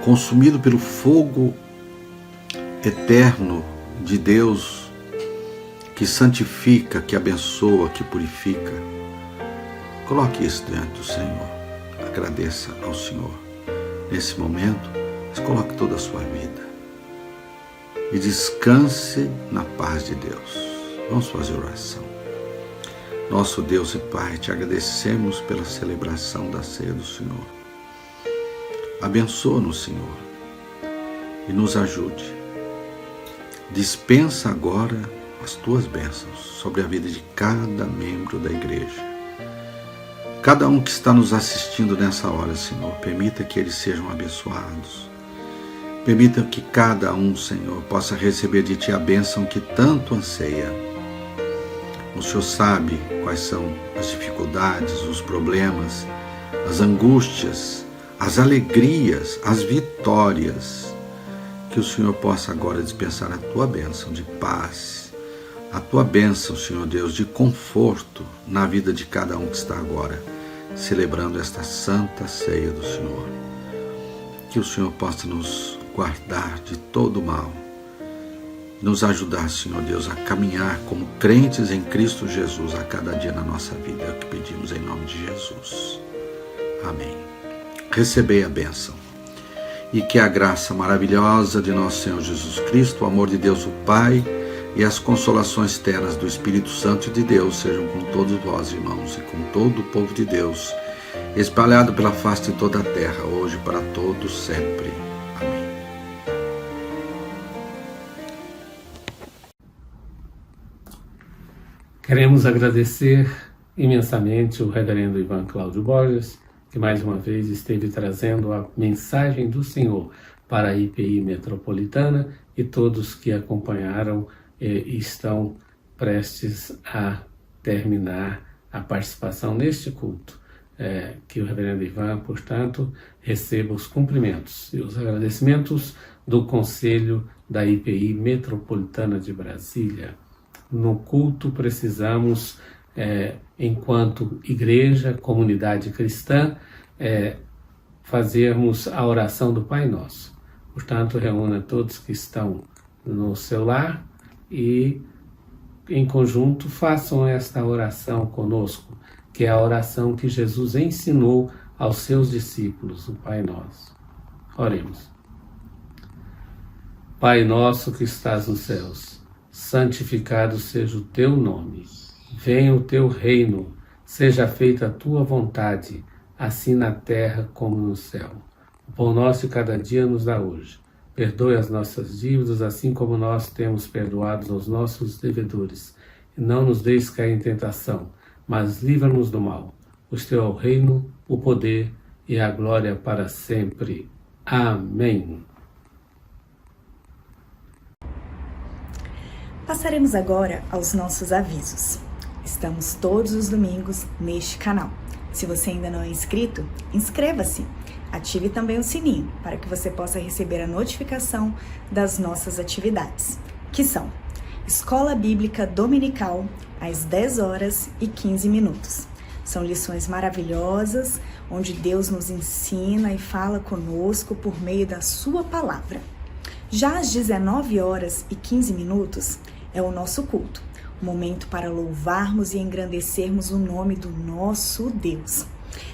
consumido pelo fogo eterno de Deus, que santifica, que abençoa, que purifica. Coloque isso diante do Senhor. Agradeça ao Senhor nesse momento, mas coloque toda a sua vida e descanse na paz de Deus. Vamos fazer oração. Nosso Deus e Pai, te agradecemos pela celebração da ceia do Senhor. Abençoa-nos, Senhor, e nos ajude. Dispensa agora as tuas bênçãos sobre a vida de cada membro da igreja. Cada um que está nos assistindo nessa hora, Senhor, permita que eles sejam abençoados. Permita que cada um, Senhor, possa receber de Ti a bênção que tanto anseia. O Senhor sabe quais são as dificuldades, os problemas, as angústias, as alegrias, as vitórias. Que o Senhor possa agora dispensar a tua bênção de paz, a tua bênção, Senhor Deus, de conforto na vida de cada um que está agora celebrando esta santa ceia do Senhor. Que o Senhor possa nos guardar de todo mal, nos ajudar, Senhor Deus, a caminhar como crentes em Cristo Jesus a cada dia na nossa vida. É o que pedimos em nome de Jesus. Amém. Recebei a bênção. E que a graça maravilhosa de nosso Senhor Jesus Cristo, o amor de Deus o Pai e as consolações ternas do Espírito Santo de Deus sejam com todos vós, irmãos, e com todo o povo de Deus, espalhado pela face de toda a terra, hoje e para todos sempre. Amém. Queremos agradecer imensamente o reverendo Ivan Cláudio Borges, que mais uma vez esteve trazendo a mensagem do Senhor para a IPI Metropolitana, e todos que acompanharam e estão prestes a terminar a participação neste culto. Que o reverendo Ivan, portanto, receba os cumprimentos e os agradecimentos do Conselho da IPI Metropolitana de Brasília. No culto precisamos, enquanto igreja, comunidade cristã, fazermos a oração do Pai Nosso. Portanto, reúna todos que estão no seu lar e, em conjunto, façam esta oração conosco, que é a oração que Jesus ensinou aos seus discípulos, o Pai Nosso. Oremos. Pai nosso que estás nos céus, santificado seja o teu nome. Venha o teu reino, seja feita a tua vontade, assim na terra como no céu. O pão nosso de cada dia nos dá hoje. Perdoe as nossas dívidas, assim como nós temos perdoado aos nossos devedores. E não nos deixes cair em tentação, mas livra-nos do mal. Pois teu é o reino, o poder e a glória para sempre. Amém. Passaremos agora aos nossos avisos. Estamos todos os domingos neste canal. Se você ainda não é inscrito, inscreva-se. Ative também o sininho para que você possa receber a notificação das nossas atividades, que são Escola Bíblica Dominical, às 10h15. São lições maravilhosas, onde Deus nos ensina e fala conosco por meio da sua palavra. Já às 19h15 é o nosso culto, um momento para louvarmos e engrandecermos o nome do nosso Deus.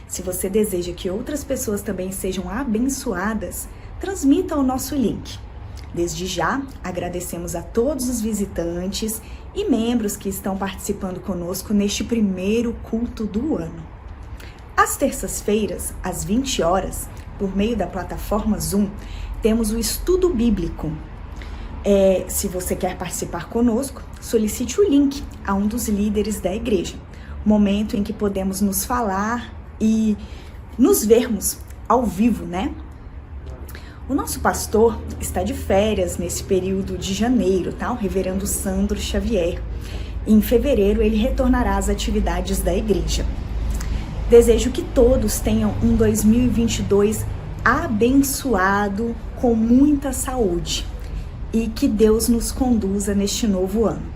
Se você deseja que outras pessoas também sejam abençoadas, transmita o nosso link. Desde já, agradecemos a todos os visitantes e membros que estão participando conosco neste primeiro culto do ano. Às terças-feiras, às 20h, por meio da plataforma Zoom, temos o estudo bíblico. Se você quer participar conosco, solicite o link a um dos líderes da igreja. Momento em que podemos nos falar e nos vermos ao vivo, né? O nosso pastor está de férias nesse período de janeiro, tá? O reverendo Sandro Xavier. Em fevereiro ele retornará às atividades da igreja. Desejo que todos tenham um 2022 abençoado, com muita saúde, e que Deus nos conduza neste novo ano.